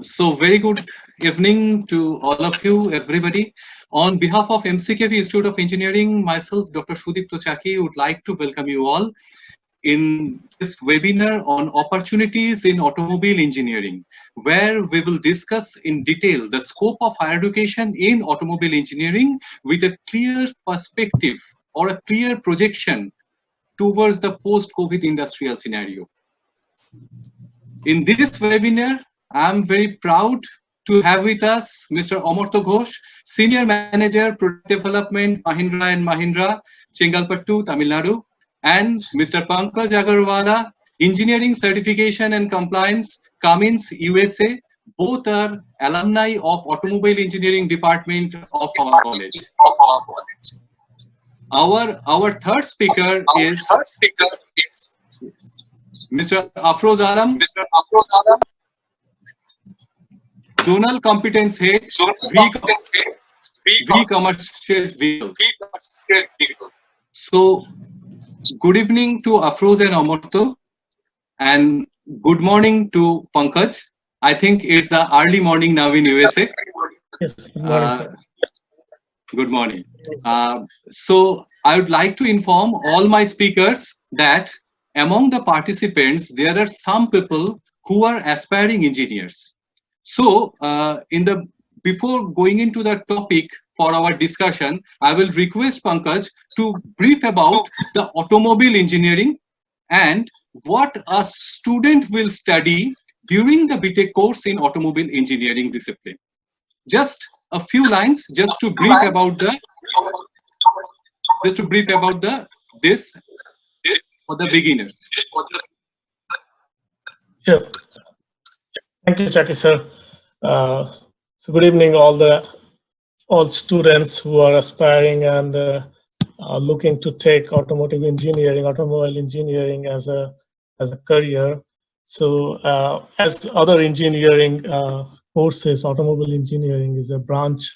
So very good evening to all of you, everybody. On behalf of MCKV Institute of Engineering, myself, Dr. Sudipto Chaki, would like to welcome you all in this webinar on opportunities in automobile engineering, where we will discuss in detail the scope of higher education in automobile engineering with a clear perspective or a clear projection towards the post-COVID industrial scenario. In this webinar, I'm very proud to have with us Mr. Amartya Ghosh, Senior Manager, Product Development, Mahindra & Mahindra, Chengalpattu, Tamil Nadu, and Mr. Pankaj Agarwala, Engineering Certification and Compliance, Cummins, USA. Both are alumni of Automobile Engineering Department of our college. Our third speaker is Mr. Afroz Alam, Zonal Competence Head, V Commercial Vehicle. So, good evening to Afroz and Amartya, and good morning to Pankaj. I think it's the early morning now in USA. Yes, good morning, sir. Good morning. So, I would like to inform all my speakers that among the participants, there are some people who are aspiring engineers. So, before going into the topic for our discussion, I will request Pankaj to brief about the automobile engineering and what a student will study during the BTech course in automobile engineering discipline. Just a few lines, just to brief about this for the beginners. Sure. Thank you, Chaki sir. So good evening, all students who are aspiring and looking to take automobile engineering as a career. So as other engineering courses, automobile engineering is a branch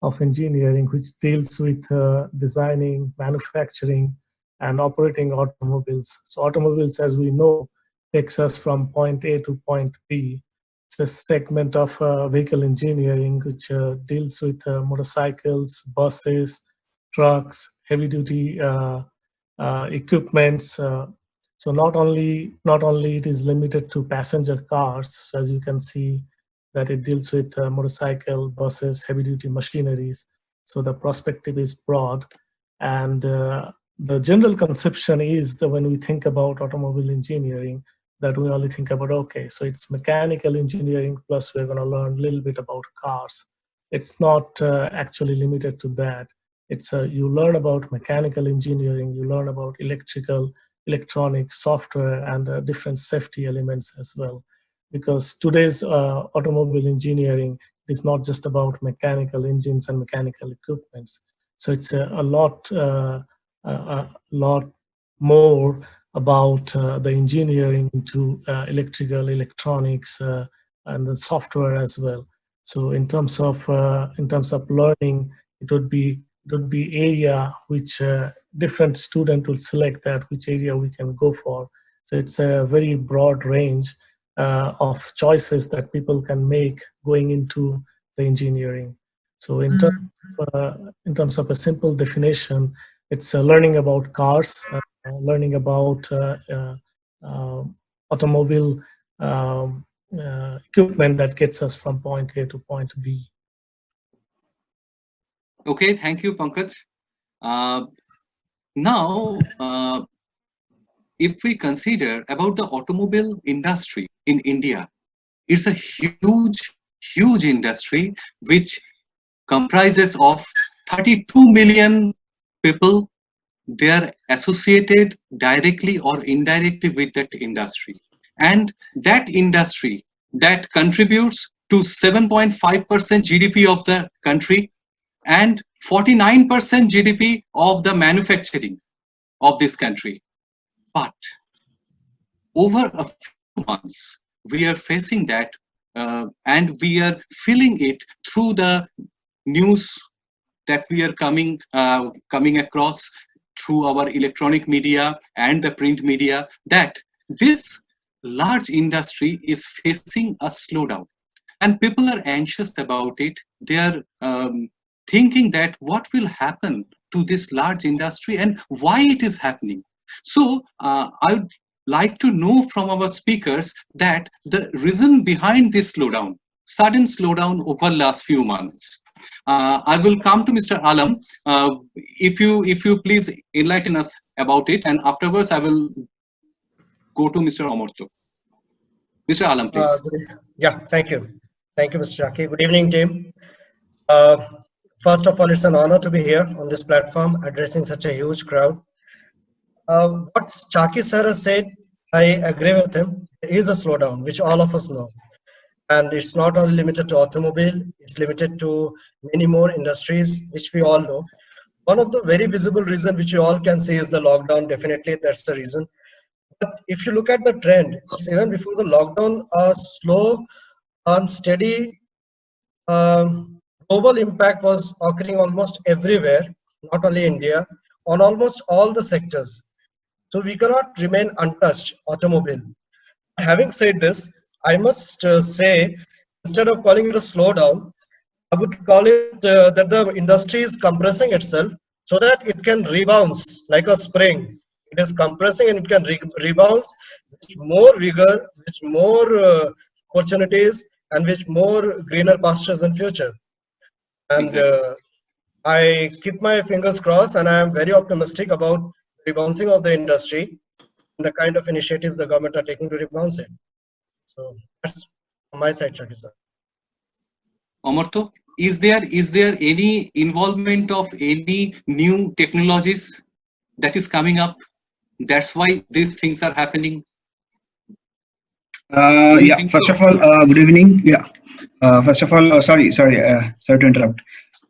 of engineering which deals with designing, manufacturing, and operating automobiles. So automobiles, as we know, takes us from point A to point B. It's a segment of vehicle engineering which deals with motorcycles, buses, trucks, heavy-duty equipments. So not only it is limited to passenger cars, so as you can see that it deals with motorcycle, buses, heavy-duty machineries. So the perspective is broad, and the general conception is that when we think about automobile engineering, that we only think about, okay, so it's mechanical engineering plus we're going to learn a little bit about cars. It's not actually limited to that. It's you learn about mechanical engineering, you learn about electrical, electronic, software, and different safety elements as well. Because today's automobile engineering is not just about mechanical engines and mechanical equipments. So it's a lot more about the engineering into electrical, electronics, and the software as well. So in terms of learning, it would be area which different student will select that which area we can go for. So it's a very broad range of choices that people can make going into the engineering. So in terms of a simple definition, it's learning about cars, learning about automobile equipment that gets us from point A to point B. Okay, thank you, Pankaj. Now, if we consider about the automobile industry in India, it's a huge industry which comprises of 32 million people. They are associated directly or indirectly with that industry, and that industry that contributes to 7.5% GDP of the country and 49% GDP of the manufacturing of this country. But over a few months, we are facing that and we are feeling it through the news that we are coming across through our electronic media and the print media, that this large industry is facing a slowdown. and people are anxious about it. They are thinking that what will happen to this large industry and why it is happening. So I would like to know from our speakers that the reason behind this slowdown, sudden slowdown over last few months. I will come to Mr. Alam. If you please enlighten us about it, and afterwards I will go to Mr. Amartya. Mr. Alam, please. Yeah, thank you. Thank you, Mr. Chaki. Good evening, team. Uh, First of all, it's an honor to be here on this platform addressing such a huge crowd. What Chaki sir has said, I agree with him. There is a slowdown, which all of us know. And it's not only limited to automobile, it's limited to many more industries, which we all know. One of the very visible reasons which you all can see is the lockdown. Definitely, that's the reason. But if you look at the trend, it's even before the lockdown, a slow and steady global impact was occurring almost everywhere, not only India, on almost all the sectors. So we cannot remain untouched, automobile. Having said this, I must say, instead of calling it a slowdown, I would call it that the industry is compressing itself so that it can rebound like a spring. It is compressing and it can rebound with more vigor, with more opportunities, and with more greener pastures in future. And I keep my fingers crossed, and I am very optimistic about rebouncing of the industry and the kind of initiatives the government are taking to rebounce it. So that's on my side, Chaki sir. Amartya, is there any involvement of any new technologies that is coming up? That's why these things are happening. Yeah. First of all, good evening. Yeah. First of all, sorry to interrupt.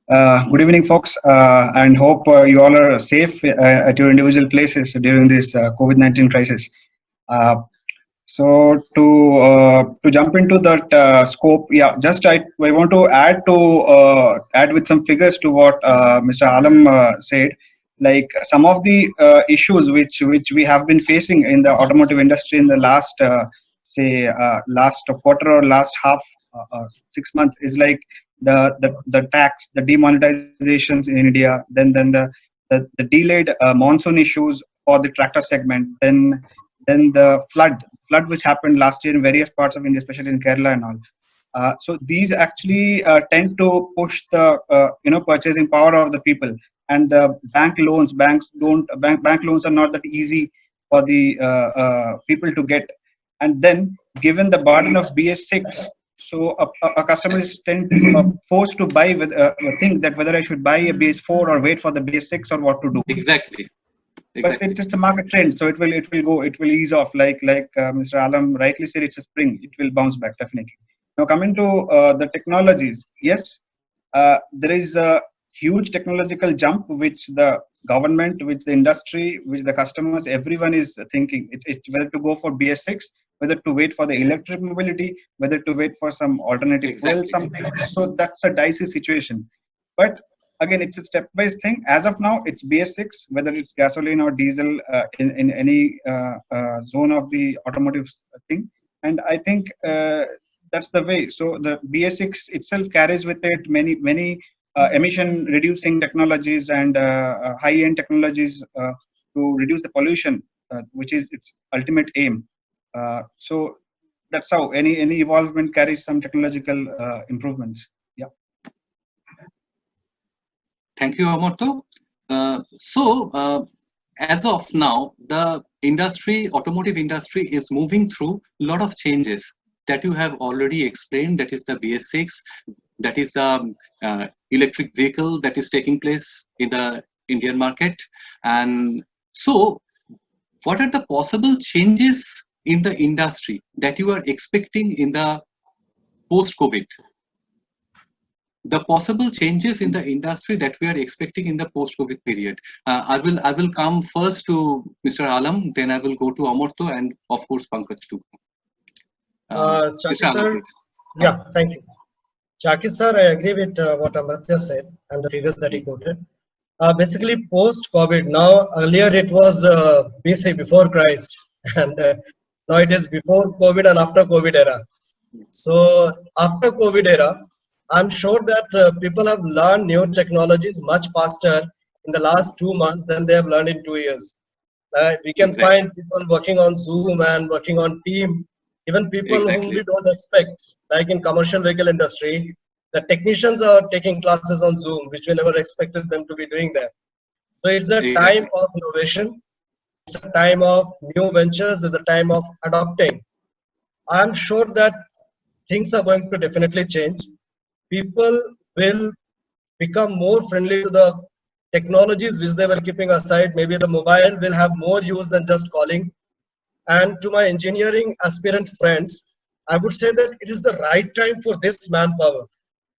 Good evening, folks, and hope you all are safe at your individual places during this COVID-19 crisis. So to jump into that scope, yeah, just I want to add with some figures to what Mr. Alam said. Like some of the issues which we have been facing in the automotive industry in the last last quarter or last half 6 months is like the tax, the demonetizations in India, then the delayed monsoon issues for the tractor segment, then the flood which happened last year in various parts of India, especially in Kerala and all. So these actually tend to push the purchasing power of the people, and the bank loans are not that easy for the people to get. And then given the burden of BS6, so a customer is forced to buy with think that whether I should buy a BS4 or wait for the BS6 or what to do. Exactly. But it's a market trend, so it will ease off. Like Mr. Alam rightly said, it's a spring. It will bounce back definitely. Now coming to the technologies, yes, there is a huge technological jump which the government, which the industry, which the customers, everyone is thinking. It's whether to go for BS6, whether to wait for the electric mobility, whether to wait for some alternative fuel, something. So that's a dicey situation. But again, it's a step-wise thing. As of now, it's BS6, whether it's gasoline or diesel in any zone of the automotive thing. And I think that's the way. So the BS6 itself carries with it many emission-reducing technologies and high-end technologies to reduce the pollution, which is its ultimate aim. So that's how any evolvement carries some technological improvements. Yeah. Thank you, Amartya. As of now, the automotive industry is moving through a lot of changes that you have already explained. That is the BS6, that is the electric vehicle that is taking place in the Indian market. And so what are the possible changes in the industry that you are expecting in the post-COVID? The possible changes in the industry that we are expecting in the post-COVID period. I will come first to Mr. Alam, then I will go to Amartya and of course Pankaj too. Chaki sir, yeah, thank you. Chaki sir, I agree with what Amartya said and the figures that he quoted. Basically, post-COVID, now earlier it was BC, before Christ, and now it is before COVID and after COVID era. So after COVID era, I'm sure that people have learned new technologies much faster in the last 2 months than they have learned in 2 years. We can Exactly. find people working on Zoom and working on Team, even people whom Exactly. we don't expect, like in commercial vehicle industry, the technicians are taking classes on Zoom, which we never expected them to be doing that. So it's a time Exactly. of innovation, it's a time of new ventures, it's a time of adopting. I'm sure that things are going to definitely change. People will become more friendly to the technologies which they were keeping aside. Maybe the mobile will have more use than just calling. And to my engineering aspirant friends, I would say that it is the right time for this manpower.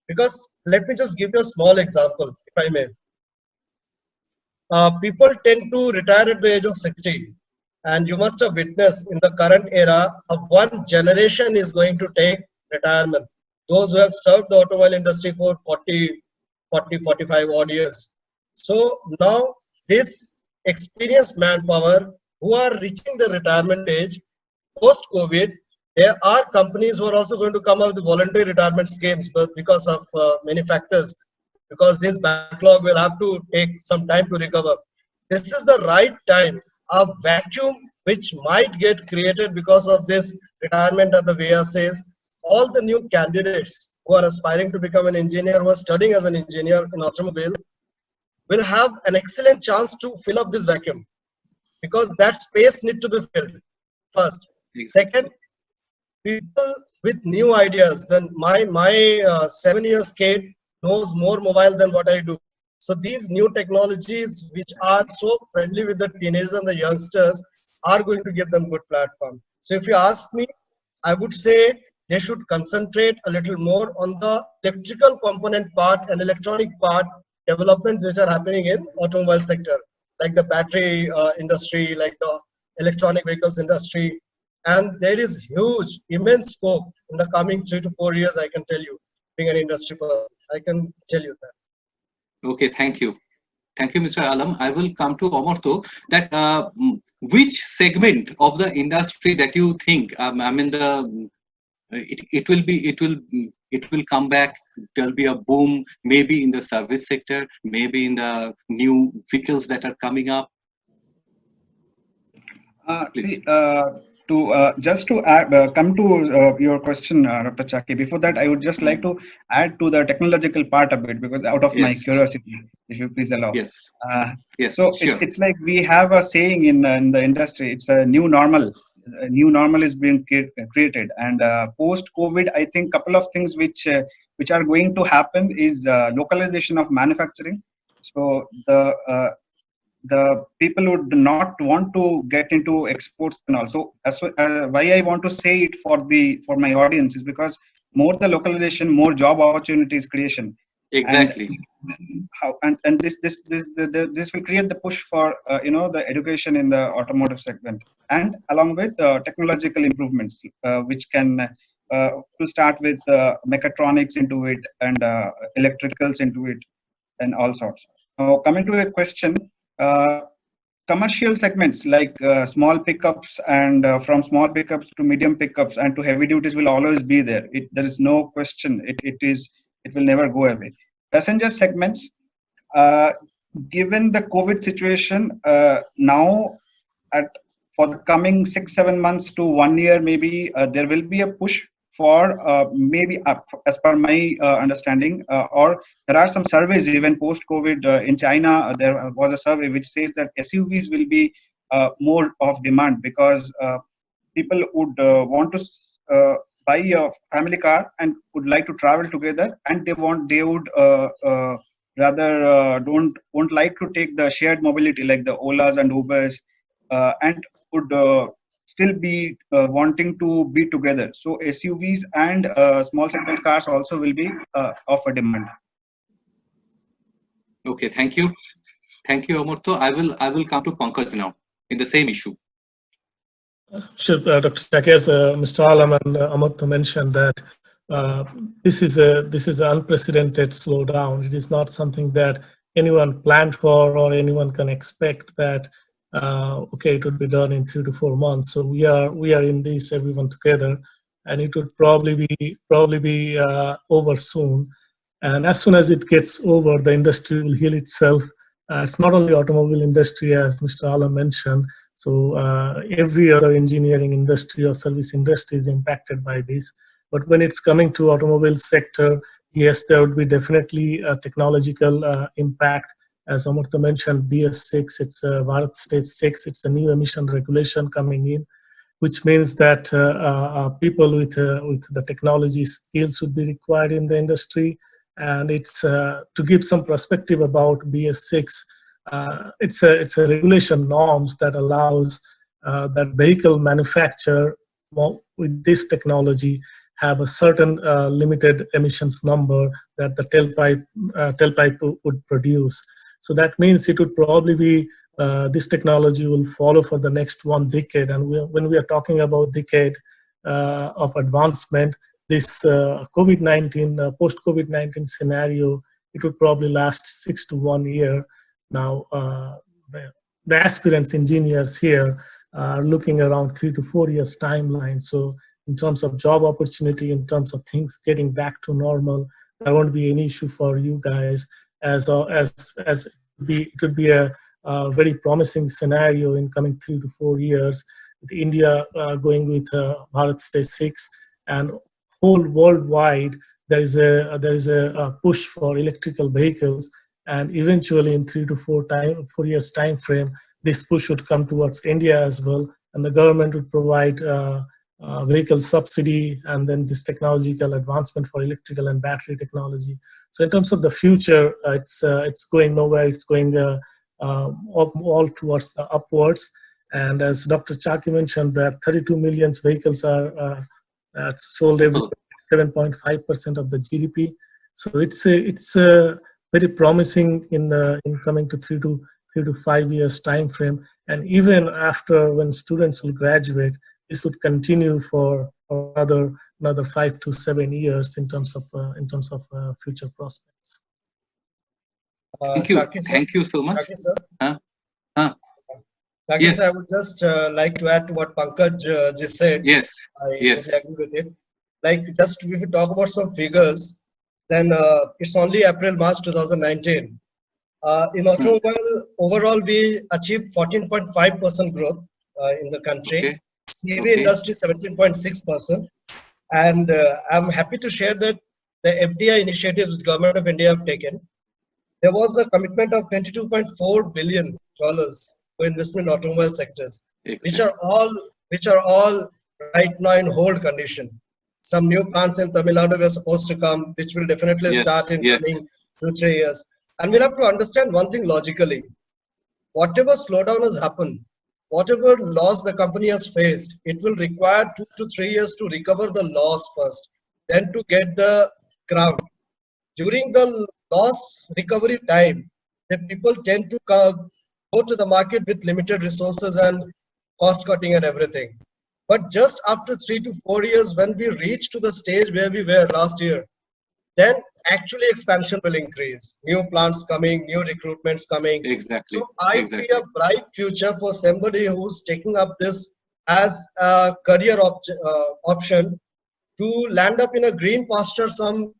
Because let me just give you a small example, if I may. People tend to retire at the age of 60. And you must have witnessed in the current era, one generation is going to take retirement. Those who have served the automobile industry for 45 odd years. So now this experienced manpower who are reaching the retirement age post-COVID, there are companies who are also going to come up with voluntary retirement schemes, but because of many factors, because this backlog will have to take some time to recover. This is the right time. A vacuum which might get created because of this retirement of the VSAs, all the new candidates who are aspiring to become an engineer, who are studying as an engineer in automobile, will have an excellent chance to fill up this vacuum because that space needs to be filled first. Second, people with new ideas. Then my 7 years kid knows more mobile than what I do. So these new technologies, which are so friendly with the teenagers and the youngsters, are going to give them good platform. So if you ask me, I would say they should concentrate a little more on the electrical component part and electronic part developments which are happening in automobile sector, like the battery industry, like the electronic vehicles industry. And there is huge, immense scope in the coming 3 to 4 years, I can tell you, being an industry person. I can tell you that. Okay, thank you. Thank you, Mr. Alam. I will come to Amartya. That which segment of the industry that you think, I mean, it will come back. There'll be a boom, maybe in the service sector, maybe in the new vehicles that are coming up. Please. Just to add, come to your question, Dr. Chaki. Before that, I would just like to add to the technological part a bit, because out of my Yes. curiosity, if you please allow. Yes. Yes. So Sure. it's like we have a saying in the industry. It's a new normal. A new normal is being created, and post-COVID, I think couple of things which are going to happen is localization of manufacturing. So the people would not want to get into exports and also. Why I want to say it for my audience is because more the localization, more job opportunities creation. Exactly. And this will create the push for the education in the automotive segment, and along with technological improvements, which can to start with mechatronics into it and electricals into it and all sorts. Now coming to a question, commercial segments like small pickups and from small pickups to medium pickups and to heavy duties will always be there. There is no question. It will never go away. Passenger segments, given the COVID situation, now for the coming 6-7 months to 1 year, maybe there will be a push for maybe as per my understanding, or there are some surveys even post-COVID in China. There was a survey which says that SUVs will be more of demand because people would want to buy a family car and would like to travel together, and they would rather won't like to take the shared mobility like the Olas and Ubers, and would still be wanting to be together. So SUVs and small segment cars also will be of a demand. Okay, thank you. Thank you, Amartya. I will come to Pankaj now in the same issue. Sure, Dr. Chaki, as Mr. Alam and Amartya mentioned that this is an unprecedented slowdown. It is not something that anyone planned for or anyone can expect that okay, it will be done in 3 to 4 months. So we are in this, everyone together, and it would probably be over soon. And as soon as it gets over, the industry will heal itself. It's not only automobile industry, as Mr. Alam mentioned. So every other engineering industry or service industry is impacted by this. But when it's coming to automobile sector, yes, there would be definitely a technological impact. As Amartya mentioned, BS6, it's Bharat Stage 6, it's a new emission regulation coming in, which means that people with the technology skills would be required in the industry. And it's to give some perspective about BS6, it's a regulation norms that allows that vehicle manufacturer with this technology have a certain limited emissions number that the tailpipe would produce. So that means it would probably be this technology will follow for the next 1 decade. And when we are talking about decade of advancement, this COVID-19, post-COVID-19 scenario, it would probably last 6 to 1 year. Now, the aspirants engineers here are looking around 3 to 4 years timeline. So in terms of job opportunity, in terms of things getting back to normal, there won't be any issue for you guys, as it would be a very promising scenario in coming 3 to 4 years, with India going with Bharat Stage 6, and whole worldwide there is a push for electrical vehicles, and eventually in 3 to 4 years time frame, this push would come towards India as well, and the government would provide vehicle subsidy, and then this technological advancement for electrical and battery technology. So in terms of the future, it's going nowhere. It's going all towards the upwards. And as Dr. Chaki mentioned, that 32 million vehicles are sold every 7.5% of the GDP. So it's very promising in coming to 3 to 5 years time frame. And even after, when students will graduate, this would continue for another 5 to 7 years in terms of future prospects. Thank you. Thank you so much. Yes. I would just like to add to what Pankaj just said. Yes. I agree with it. Like, just if we talk about some figures, then it's only April-March 2019. In automobile, overall, we achieved 14.5% growth in the country. Okay. CV industry 17.6%. And I'm happy to share that the FDI initiatives the Government of India have taken, there was a commitment of $22.4 billion for investment in automobile sectors, which are all right now in hold condition. Some new plants in Tamil Nadu were supposed to come, which will definitely start in coming 2-3 years. And we'll have to understand one thing logically. Whatever slowdown has happened, whatever loss the company has faced, it will require 2 to 3 years to recover the loss first, then to get the ground. During the loss recovery time, the people tend to go to the market with limited resources and cost cutting and everything. But just after 3 to 4 years, when we reach to the stage where we were last year, then actually expansion will increase. New plants coming, new recruitments coming. Exactly. So I see a bright future for somebody who's taking up this as a career option to land up in a green pasture some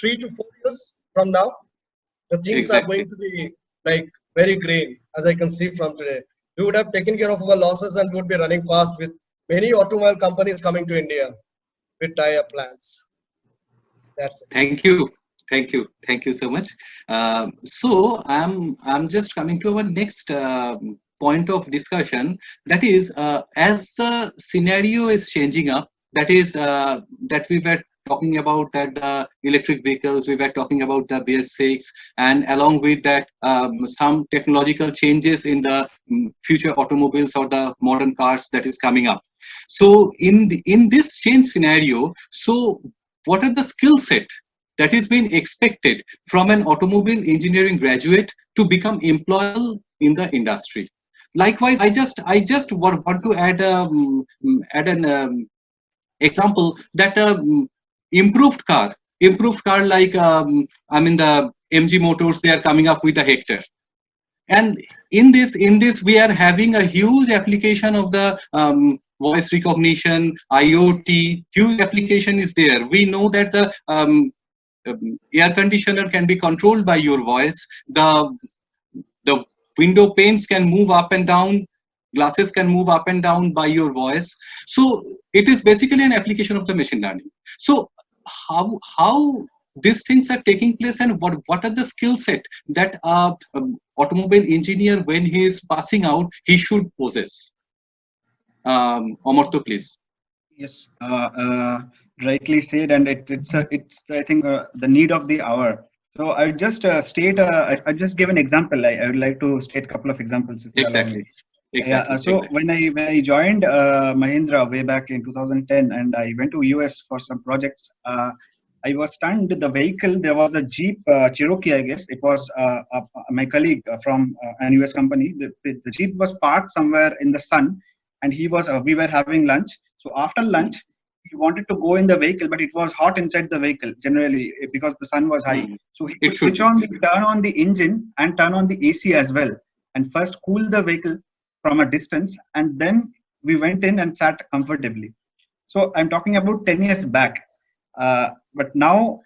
3 to 4 years from now. The things are going to be like very green, as I can see from today. We would have taken care of our losses and would be running fast with many automobile companies coming to India with tie-up plans. That's it. Thank you so much. So I'm just coming to our next point of discussion. That is, as the scenario is changing up, that is that we were talking about that the electric vehicles, we were talking about the BS6, and along with that some technological changes in the future automobiles or the modern cars that is coming up. So in this change scenario, so what are the skill set that is being expected from an automobile engineering graduate to become employable in the industry? Likewise, I just want to add an example that improved car like I mean the MG Motors, they are coming up with the Hector, and in this we are having a huge application of the voice recognition, IoT, huge application is there. We know that the air conditioner can be controlled by your voice. The window panes can move up and down. Glasses can move up and down by your voice. So it is basically an application of the machine learning. So how these things are taking place, and what are the skill set that automobile engineer, when he is passing out, he should possess? Amartya, please. Yes, rightly said, and it's I think the need of the hour. So I just I just give an example. I would like to state a couple of examples, if you allow me. Exactly. So when I joined Mahindra way back in 2010, and I went to US for some projects, I was stunned with the vehicle. There was a Jeep Cherokee, I guess. It was my colleague from an US company. The Jeep was parked somewhere in the sun, and we were having lunch. So after lunch, he wanted to go in the vehicle, but it was hot inside the vehicle generally because the sun was high. So he could turn on the engine and turn on the AC as well, and first cool the vehicle from a distance, and then we went in and sat comfortably. So I'm talking about 10 years back. But now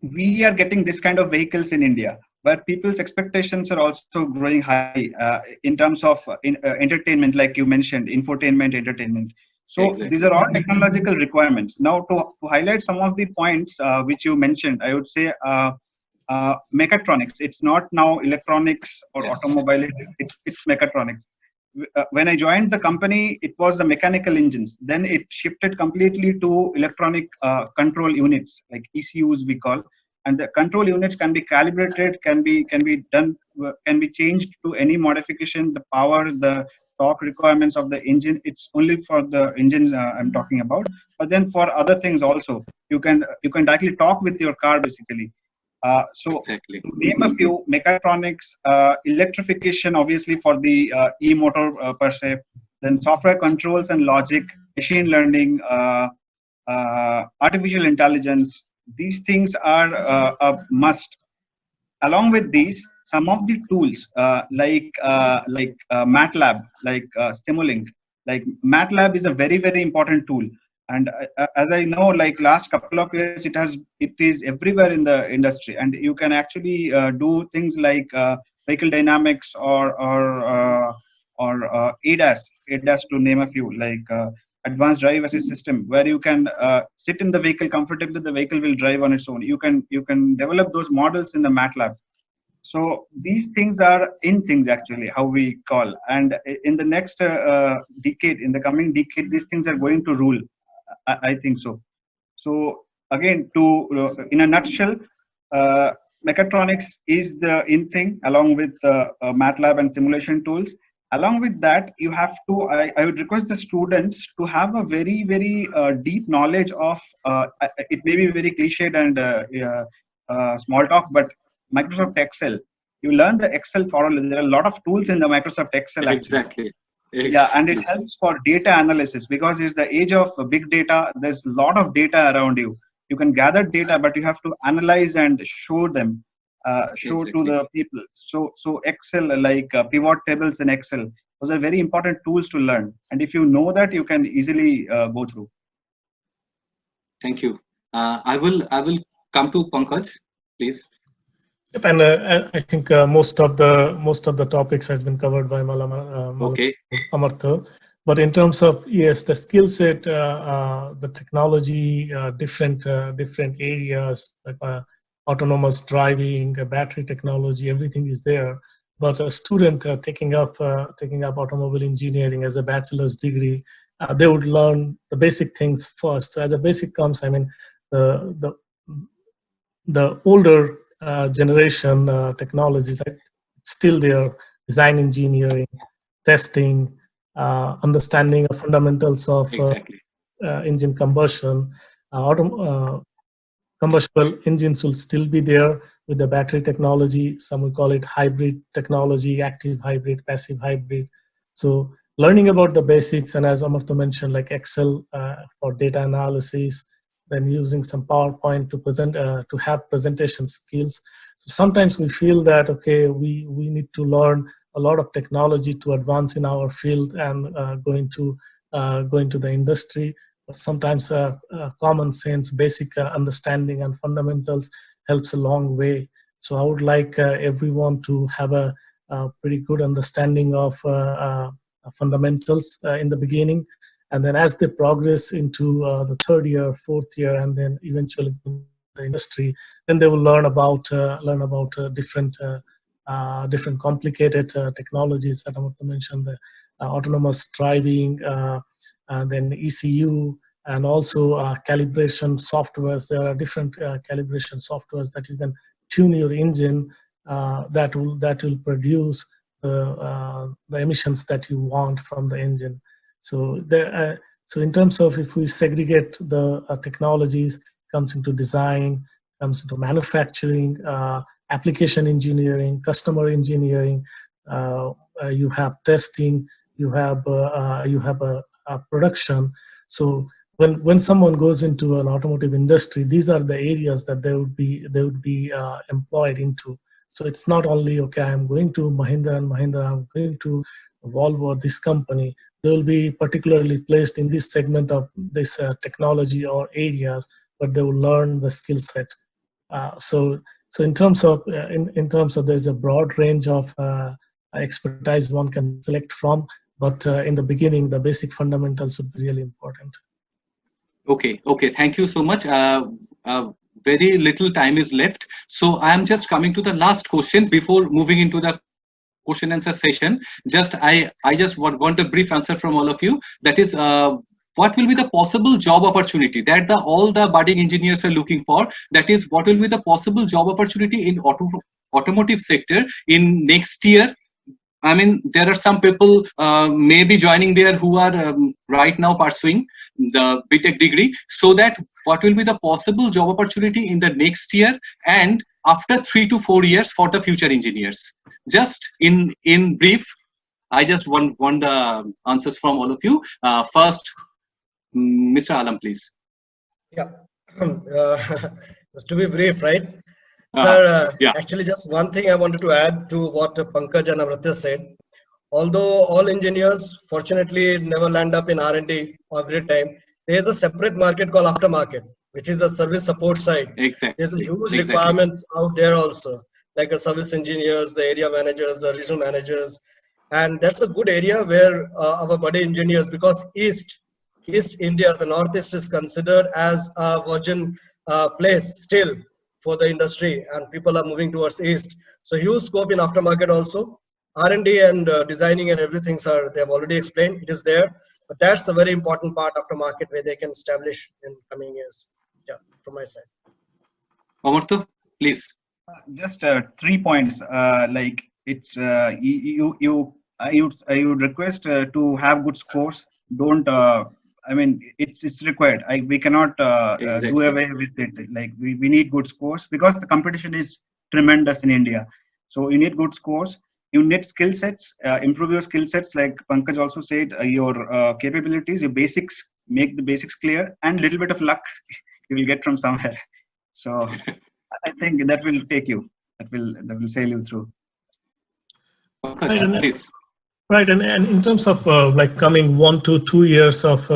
we are getting this kind of vehicles in India, where people's expectations are also growing high in terms of entertainment, like you mentioned, infotainment, entertainment. So these are all technological requirements. Now, to highlight some of the points which you mentioned, I would say mechatronics. It's not now electronics or automobile. It's mechatronics. When I joined the company, it was the mechanical engines. Then it shifted completely to electronic control units, like ECUs we call. And the control units can be calibrated, can be done, can be changed to any modification, the power, the torque requirements of the engine. It's only for the engines I'm talking about. But then for other things also, you can directly talk with your car basically. To name a few: mechatronics, electrification, obviously for the e-motor per se, then software controls and logic, machine learning, artificial intelligence. These things are a must. Along with these, some of the tools like MATLAB, like Simulink, like MATLAB is a very, very important tool. And as I know, like last couple of years, it is everywhere in the industry, and you can actually do things like vehicle dynamics or ADAS to name a few, like advanced drive assist system, where you can sit in the vehicle comfortably. The vehicle will drive on its own. You can develop those models in the MATLAB. So these things are in things actually, how we call. And in the next decade, in the coming decade, these things are going to rule. I think so. So again, in a nutshell, mechatronics is the in thing, along with MATLAB and simulation tools. Along with that, you have to. I would request the students to have a very, very deep knowledge of. It may be very cliched and small talk, but Microsoft Excel. You learn the Excel thoroughly. There are a lot of tools in the Microsoft Excel. Actually. Yeah, and it helps for data analysis, because it's the age of big data. There's a lot of data around you. You can gather data, but you have to analyze and show them, to the people. So Excel, like pivot tables in Excel, those are very important tools to learn. And if you know that, you can easily go through. Thank you. I will come to Pankaj, please. And I think most of the topics has been covered by Amartya. But in terms of the skill set, the technology, different areas like autonomous driving, battery technology, everything is there. But a student taking up automobile engineering as a bachelor's degree, they would learn the basic things first. So as a basic comes, I mean the older generation technologies are still there: design engineering, testing, understanding of fundamentals of engine combustion. Combustible engines will still be there with the battery technology. Some will call it hybrid technology, active hybrid, passive hybrid. So learning about the basics, and as Amartya mentioned, like Excel for data analysis, then using some PowerPoint to present, to have presentation skills. So sometimes we feel that, okay, we need to learn a lot of technology to advance in our field and go into going to the industry. But sometimes common sense, basic understanding and fundamentals helps a long way. So I would like everyone to have a pretty good understanding of fundamentals in the beginning, and then as they progress into the third year, fourth year, and then eventually the industry, then they will learn about different complicated technologies that I want to mention: the autonomous driving, and then ECU, and also calibration softwares. There are different calibration softwares that you can tune your engine that will produce the emissions that you want from the engine. So so in terms of, if we segregate the technologies, comes into design, comes into manufacturing, application engineering, customer engineering, you have testing, you have a production. So when someone goes into an automotive industry, these are the areas that they would be employed into. So it's not only, okay, I'm going to Mahindra and Mahindra, I'm going to Volvo, this company. They will be particularly placed in this segment of this technology or areas, but they will learn the skill set. So in terms of there's a broad range of expertise one can select from, but in the beginning, the basic fundamentals would be really important. Okay, thank you so much. Very little time is left, so I am just coming to the last question before moving into the question answer session. I just want a brief answer from all of you. That is, what will be the possible job opportunity that all the budding engineers are looking for? That is, what will be the possible job opportunity in automotive sector in next year? I mean, there are some people maybe joining there who are right now pursuing the BTech degree. So that what will be the possible job opportunity in the next year and after 3 to 4 years for the future engineers? Just in brief, I just want the answers from all of you. First, Mr. Alam, please. Yeah, just to be brief, right? Sir, yeah. Actually, just one thing I wanted to add to what Pankaj and Amrita said. Although all engineers, fortunately, never land up in R&D every time, there is a separate market called aftermarket, which is the service support side. Exactly. There's a huge requirement out there also, like the service engineers, the area managers, the regional managers. And that's a good area where our buddy engineers, because East India, the Northeast is considered as a virgin place still for the industry, and people are moving towards East. So huge scope in aftermarket also. R&D and designing and everything, sir, they have already explained, it is there. But that's a very important part aftermarket where they can establish in coming years. Yeah, from my side. Amartya, please. Just 3 points. Like it's I would request to have good scores. Don't. I mean, it's required. We cannot do away with it. Like we need good scores because the competition is tremendous in India. So you need good scores. You need skill sets. Improve your skill sets. Like Pankaj also said, your capabilities, your basics. Make the basics clear, and little bit of luck you will get from somewhere. So I think that will take you. That will sail you through. Please. Right, and in terms of like coming 1 to 2 years of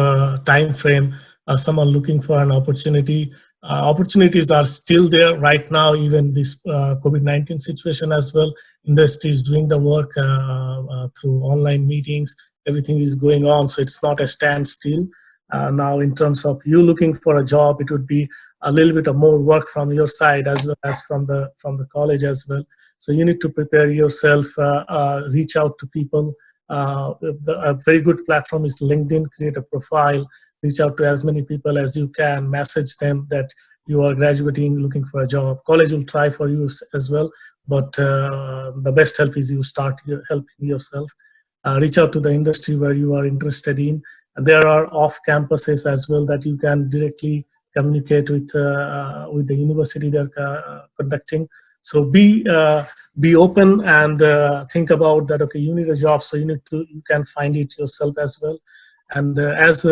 time frame, someone looking for an opportunity, opportunities are still there right now. Even this COVID-19 situation as well, industry is doing the work through online meetings. Everything is going on, so it's not a standstill. Now, in terms of you looking for a job, it would be a little bit of more work from your side as well as from the college as well. So you need to prepare yourself, reach out to people. A very good platform is LinkedIn. Create a profile, reach out to as many people as you can, message them that you are graduating, looking for a job. College will try for you as well, but the best help is you start helping yourself. Reach out to the industry where you are interested in. There are off campuses as well that you can directly communicate with the university they're conducting. So be open and think about that. Okay, you need a job, so you can find it yourself as well. And as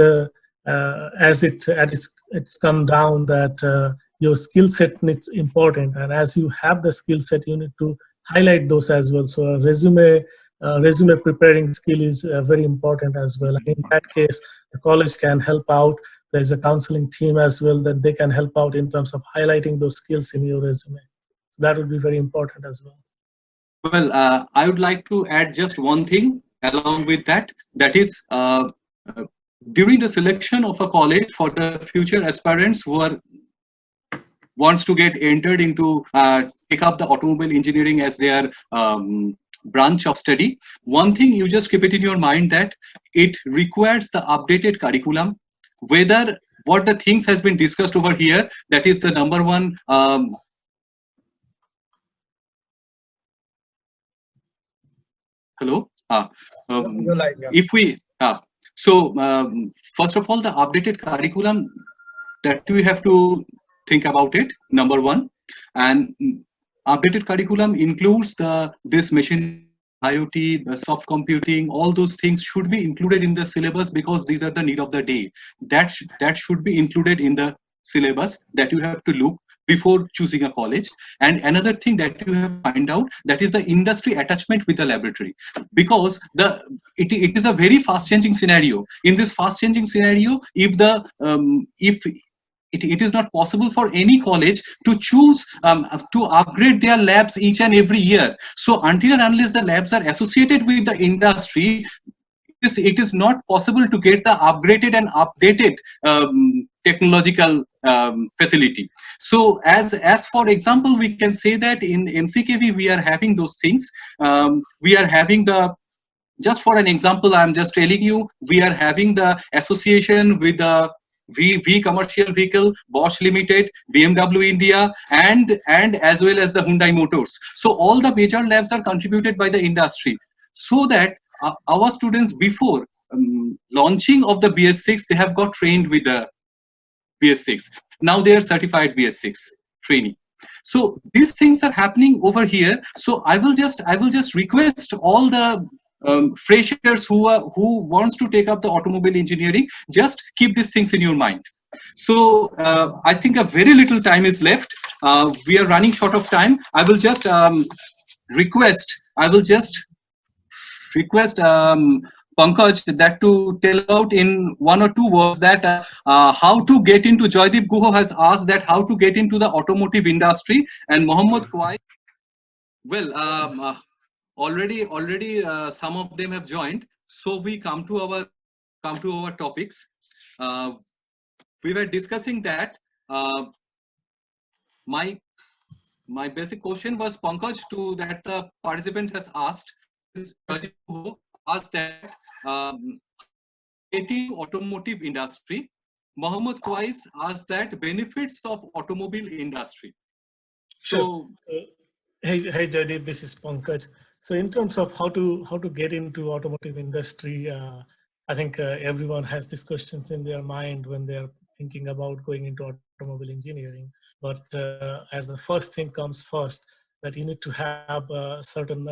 it's come down that your skill set is important, and as you have the skill set, you need to highlight those as well. So a resume resume preparing skill is very important as well. In that case, the college can help out. There's a counseling team as well that they can help out in terms of highlighting those skills in your resume. So that would be very important as well. Well, I would like to add just one thing along with that. That is, during the selection of a college for the future aspirants who are wants to get entered into take up the automobile engineering as their branch of study, one thing you just keep it in your mind that it requires the updated curriculum, whether what the things has been discussed over here, that is the number one hello You're live, yeah. if we first of all, the updated curriculum, that we have to think about it, number one. And updated curriculum includes this machine IoT, soft computing, all those things should be included in the syllabus because these are the need of the day. That should be included in the syllabus that you have to look before choosing a college. And another thing that you have to find out, that is the industry attachment with the laboratory, because it is a very fast changing scenario. In this fast changing scenario, if it is not possible for any college to choose to upgrade their labs each and every year. So until and unless the labs are associated with the industry, it is not possible to get the upgraded and updated technological facility. So as for example, we can say that in MCKV we are having those things. We are having just for an example, I'm just telling you, we are having the association with the V Commercial Vehicle, Bosch Limited, BMW India, and as well as the Hyundai Motors. So all the major labs are contributed by the industry, so that our students, before launching of the BS6, they have got trained with the BS6. Now they are certified BS6 trainee. So these things are happening over here. So I will just request all the freshers who wants to take up the automobile engineering, just keep these things in your mind. So I think a very little time is left. We are running short of time. I will just request Pankaj that to tell out in one or two words that how to get into. Joydeep Guho has asked that how to get into the automotive industry, and Mohammad Kwai. Well, already some of them have joined. So we come to our topics. We were discussing that my basic question was, Pankaj, to that the participant has asked that getting automotive industry. Mohammad Kwais asked that benefits of automobile industry. So hey Jaideep, this is Pankaj. So in terms of how to get into automotive industry, I think everyone has these questions in their mind when they're thinking about going into automobile engineering. But as the first thing comes first, that you need to have a certain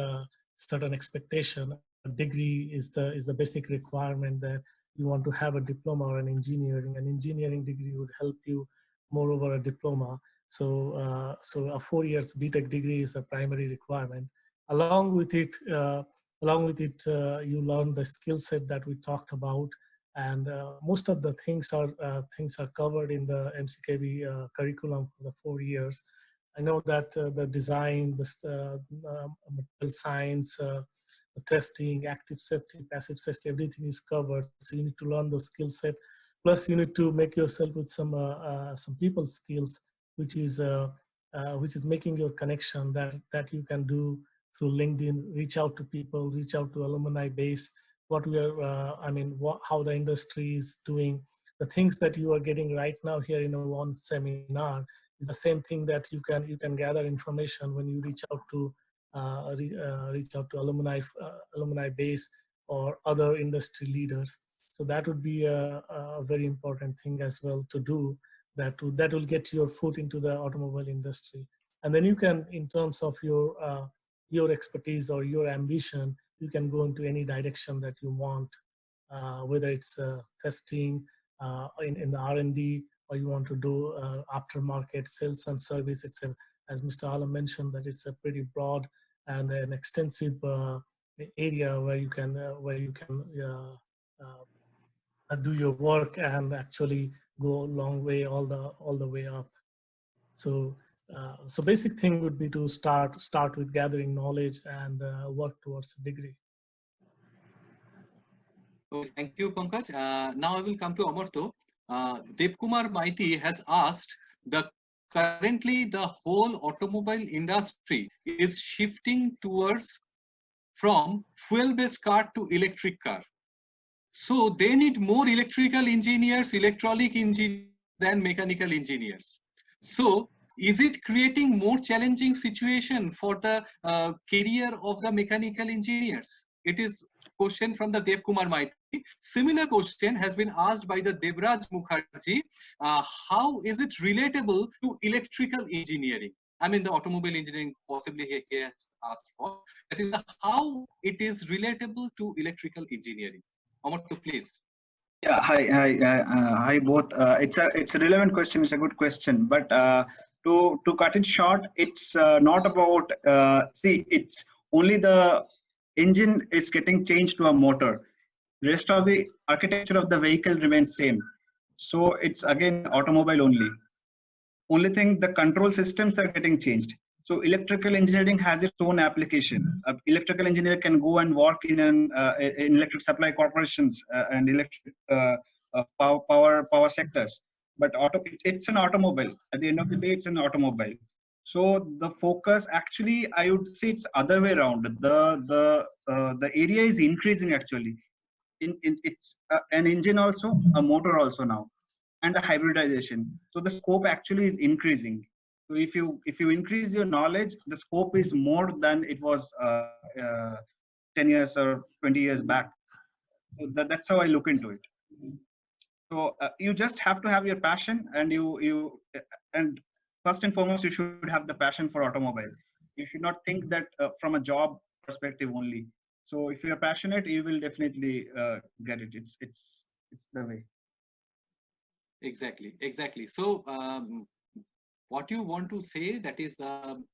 expectation. A degree is the basic requirement, that you want to have a diploma or an engineering degree would help you more over a diploma. So a 4 years BTech degree is a primary requirement. Along with it, you learn the skill set that we talked about, and most of the things are covered in the MCKV curriculum for the 4 years. I know that the design, the material science, the testing, active safety, passive safety, everything is covered. So you need to learn those skill set. Plus, you need to make yourself with some people skills, which is making your connection that you can do through LinkedIn. Reach out to people, reach out to alumni base. What we are, how the industry is doing. The things that you are getting right now here in one seminar is the same thing that you can gather information when you reach out to alumni base or other industry leaders. So that would be a very important thing as well to do. That will get your foot into the automobile industry, and then you can, in terms of your expertise or your ambition, you can go into any direction that you want, whether it's testing in the R&D, or you want to do aftermarket sales and service. It's as Mr. Alam mentioned, that it's a pretty broad and an extensive area where you can do your work and actually go a long way all the way up. So so basic thing would be to start with gathering knowledge and work towards a degree. Okay, thank you, Pankaj. Now I will come to Amartya. Devkumar Maiti has asked, currently the whole automobile industry is shifting towards from fuel-based car to electric car. So they need more electrical engineers, electronic engineers than mechanical engineers. So is it creating more challenging situation for the career of the mechanical engineers? It is question from the Devkumar Maiti. Similar question has been asked by the Devraj Mukherjee. How is it relatable to electrical engineering? I mean, the automobile engineering possibly he has asked for. That is how it is relatable to electrical engineering. Amartya, please. Yeah, hi both. It's a relevant question. It's a good question, but to cut it short, it's not about. See, it's only the engine is getting changed to a motor. The rest of the architecture of the vehicle remains same. So it's again automobile only. Only thing, the control systems are getting changed. So electrical engineering has its own application. Electrical engineer can go and work in an in electric supply corporations and electric power sectors. But it's an automobile. At the end of the day, it's an automobile. So the focus, actually, I would say it's other way around. The area is increasing actually. It's an engine also, a motor also now, and a hybridization. So the scope actually is increasing. So if you increase your knowledge, the scope is more than it was 10 years or 20 years back. So that's how I look into it. So you just have to have your passion, and and first and foremost, you should have the passion for automobile. You should not think that from a job perspective only. So if you're passionate, you will definitely get it. It's the way. Exactly. So what you want to say, that is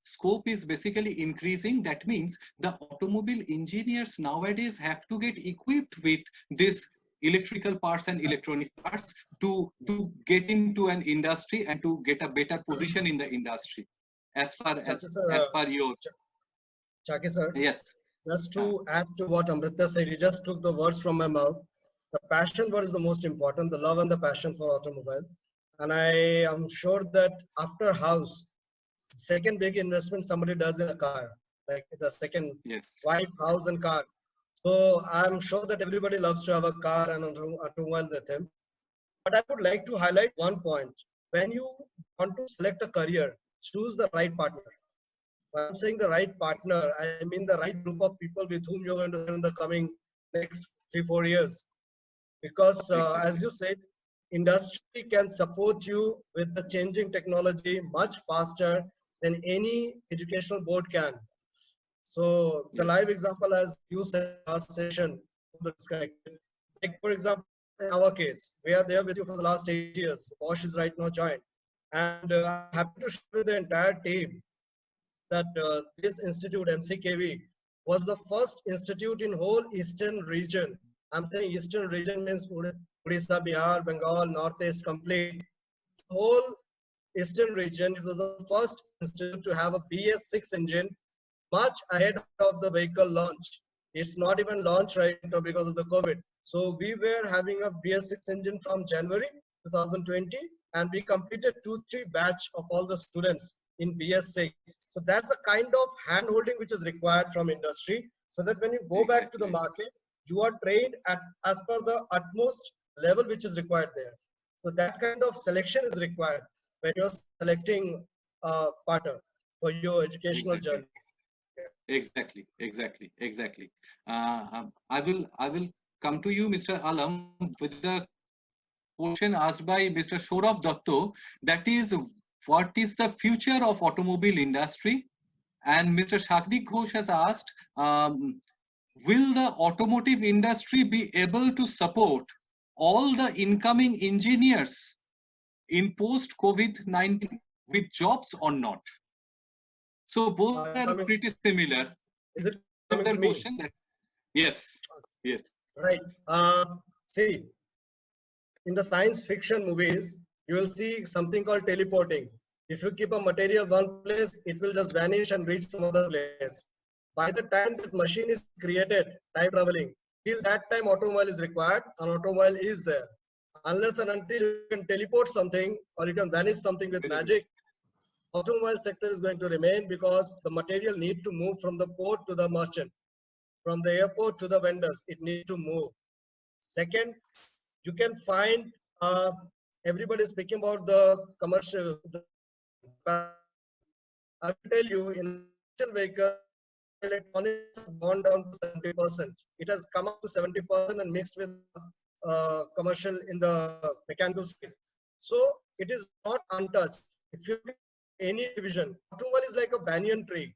scope is basically increasing. That means the automobile engineers nowadays have to get equipped with this electrical parts and electronic parts to get into an industry and to get a better position in the industry. As far as your Chaki sir, yes. Just to add to what Amrita said, he just took the words from my mouth. The passion, what is the most important, the love and the passion for automobile. And I am sure that after house, second big investment somebody does in a car, like the second wife, house and car. So I'm sure that everybody loves to have a car and automobile with him. But I would like to highlight one point. When you want to select a career, choose the right partner. When I'm saying the right partner, I mean the right group of people with whom you're going to spend the coming next 3-4 years. Because as you said, industry can support you with the changing technology much faster than any educational board can. So the live example, as you said last session, disconnected. Like for example, in our case, we are there with you for the last 8 years. Bosch is right now joined. And I'm happy to share with the entire team that this institute, MCKV, was the first institute in whole eastern region. I'm saying eastern region means Odisha, Bihar, Bengal, Northeast, complete. Whole eastern region, it was the first institute to have a BS6 engine much ahead of the vehicle launch. It's not even launched right now because of the COVID. So we were having a BS6 engine from January 2020, and we completed 2-3 batch of all the students in BS6. So that's a kind of hand holding which is required from industry, so that when you go back to the market, you are trained as per the utmost level which is required there. So that kind of selection is required when you're selecting a partner for your educational journey. Exactly. I will come to you, Mr. Alam, with the question asked by Mr. Saurabh Datto. That is, what is the future of automobile industry? And Mr. Shagdik Ghosh has asked, will the automotive industry be able to support all the incoming engineers in post-COVID-19 with jobs or not? So both are pretty similar. Is it coming to me? Yes. Yes. Right. See, in the science fiction movies, you will see something called teleporting. If you keep a material one place, it will just vanish and reach some other place. By the time that machine is created, time traveling, till that time automobile is required, an automobile is there. Unless and until you can teleport something or you can vanish something with magic, automobile sector is going to remain because the material need to move from the port to the merchant, from the airport to the vendors. It needs to move. Second, you can find everybody speaking about the commercial. I will tell you, in commercial vehicle, electronics have gone down to 70%. It has come up to 70% and mixed with commercial in the mechanical side. So it is not untouched. If you look at any division, automobile is like a banyan tree.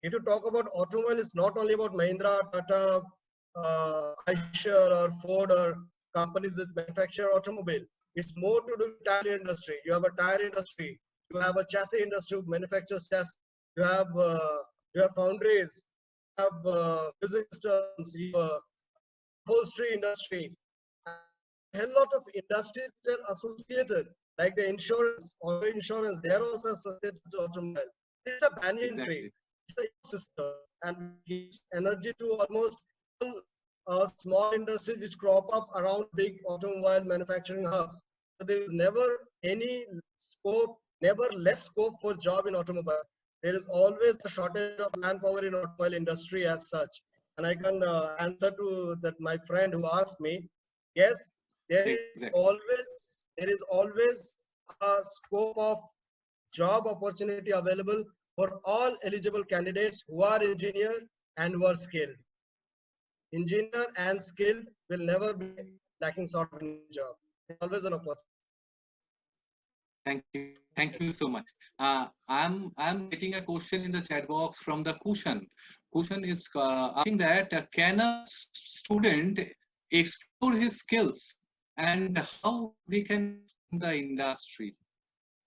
If you talk about automobile, it's not only about Mahindra, Tata, Eicher or Ford or companies that manufacture automobile. It's more to do with tire industry. You have a tire industry. You have a chassis industry who manufactures chassis. You have foundries. You have music systems. You have upholstery industry. A hell lot of industries that are associated, like the insurance, auto insurance. They are also associated to automobile. It's a banyan tree. It's a ecosystem and gives energy to almost all small industries which crop up around big automobile manufacturing hub. So there is never any scope, never less scope for job in automobile. There is always a shortage of manpower in automobile industry as such. And I can answer to that my friend who asked me. Yes, there is always a scope of job opportunity available for all eligible candidates who are engineer and who are skilled. Engineer and skilled will never be lacking sort of job. There's always an opportunity. Thank you so much. I'm getting a question in the chat box from the Kushan. Kushan is asking that can a student explore his skills and how we can in the industry?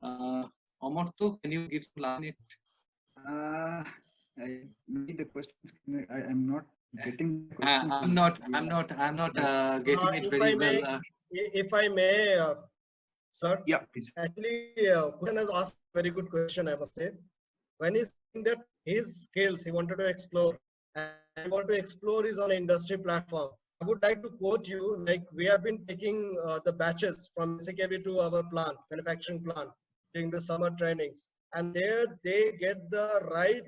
Amartya, can you give some line it? Maybe the questions. I'm not getting. I'm not getting it very well. If I may, sir. Yeah, please. Actually, Kushan has asked a very good question, I must say. When he's saying that his skills he wanted to explore, and want to explore is on an industry platform. I would like to quote you, like we have been taking the batches from MCKV to our plant, manufacturing plant, during the summer trainings. And there they get the right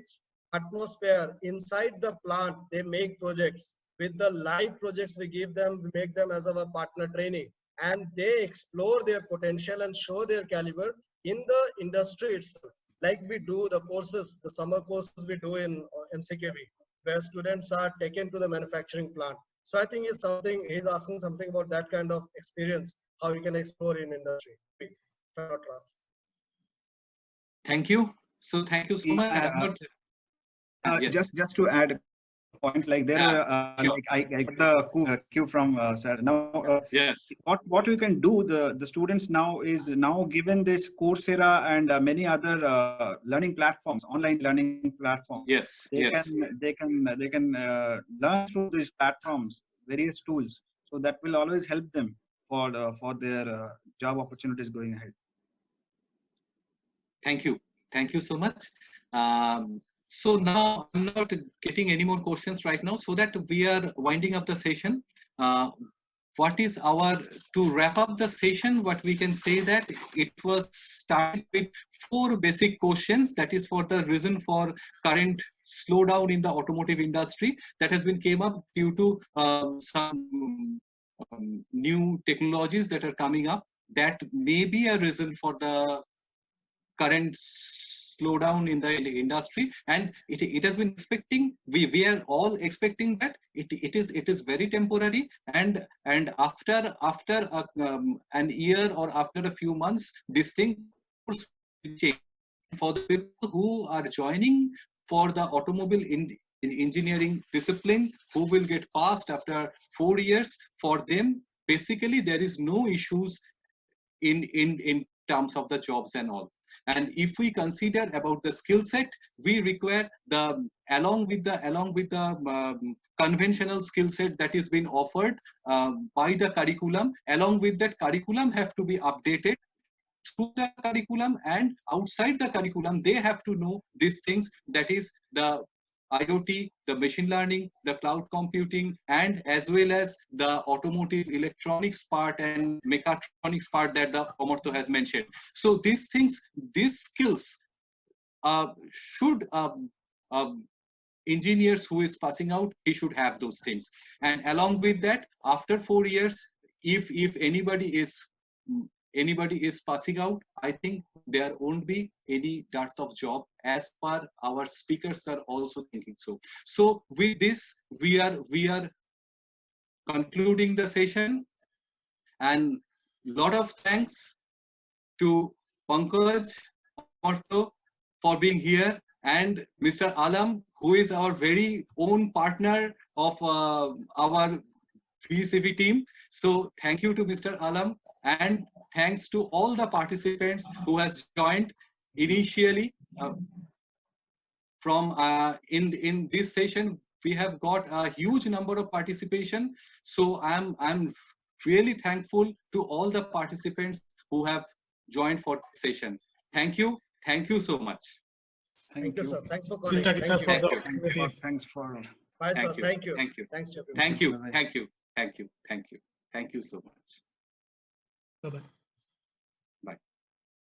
atmosphere inside the plant. They make projects. With the live projects we give them, we make them as our partner training. And they explore their potential and show their caliber in the industry itself. Like we do the courses, the summer courses we do in MCKV, where students are taken to the manufacturing plant. So I think he's asking something about that kind of experience, how you can explore in industry. Thank you. So thank you so much. Yes. Just to add points, like there are sure. like I got the cue from sir. Now yes, what we can do, the students now is now given this Coursera and many other learning platforms, online learning platforms. Yes, they can learn through these platforms, various tools. So that will always help them for their job opportunities going ahead. Thank you so much. So now I'm not getting any more questions right now, so that we are winding up the session. What is to wrap up the session, what we can say that it was started with 4 basic questions. That is for the reason for current slowdown in the automotive industry that has been came up due to some new technologies that are coming up. That may be a reason for the current slowdown in the industry, and it has been expecting, we are all expecting that it is very temporary, and after an year or after a few months this thing will change. For the people who are joining for the automobile engineering discipline, who will get passed after 4 years, for them basically there is no issues in terms of the jobs and all. And if we consider about the skill set, we require the along with the conventional skill set that is being offered by the curriculum. Along with that curriculum have to be updated through the curriculum, and outside the curriculum they have to know these things, that is the IoT, the machine learning, the cloud computing, and as well as the automotive electronics part and mechatronics part that the Omarto has mentioned. So these things, these skills should engineers who is passing out, he should have those things. And along with that, after 4 years, if anybody is passing out, I think there won't be any dearth of job, as per our speakers are also thinking so. So with this, we are concluding the session, and lot of thanks to Pankaj Omarto for being here, and Mr. Alam, who is our very own partner of our VCV team. So thank you to Mr. Alam, and thanks to all the participants who has joined initially. From in this session, we have got a huge number of participation. So I'm really thankful to all the participants who have joined for this session. Thank you so much. Thank you, sir. Thanks for calling. Thank you, sir, for the Thank you. opportunity. Thanks for. Bye, sir. Thank you. Thank you. Thank you. Thanks, everyone. Thank you. Bye-bye. Thank you. Thank you. Thank you. Thank you so much. Bye-bye.